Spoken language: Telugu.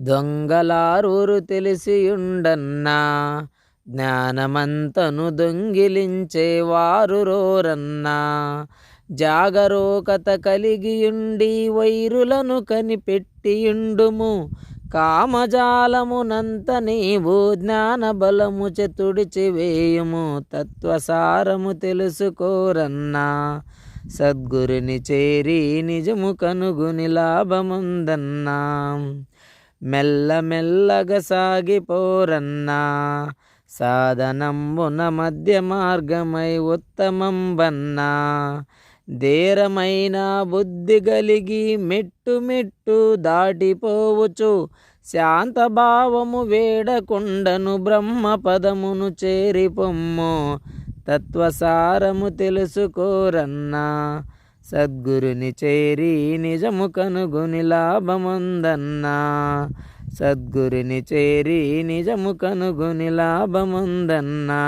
దొంగలారూరు తెలిసియుండన్నా, జ్ఞానమంతను దొంగిలించేవారు రోరన్నా. జాగరూకత కలిగియుండి వైరులను కనిపెట్టియుండుము, కామజాలమునంత నీవు జ్ఞానబలము తుడిచివేయుము. తత్వసారము తెలుసుకోరన్నా, సద్గురుని చేరి నిజము కనుగొని లాభముందన్నా. మెల్లమెల్లగా సాగిపోరన్నా, సాధనంబున మధ్య మార్గమై ఉత్తమంబన్నా. ధీరమైన బుద్ధి కలిగి మెట్టు మెట్టు దాటిపోవచ్చు, శాంతభావము వేడకుండను బ్రహ్మపదమును చేరిపొమ్ము. తత్వసారము తెలుసుకోరన్నా, సద్గురుని చేరి నిజము కనుగొని లాభముందన్నా. సద్గురుని చేరి నిజము కనుగొని లాభముందన్నా.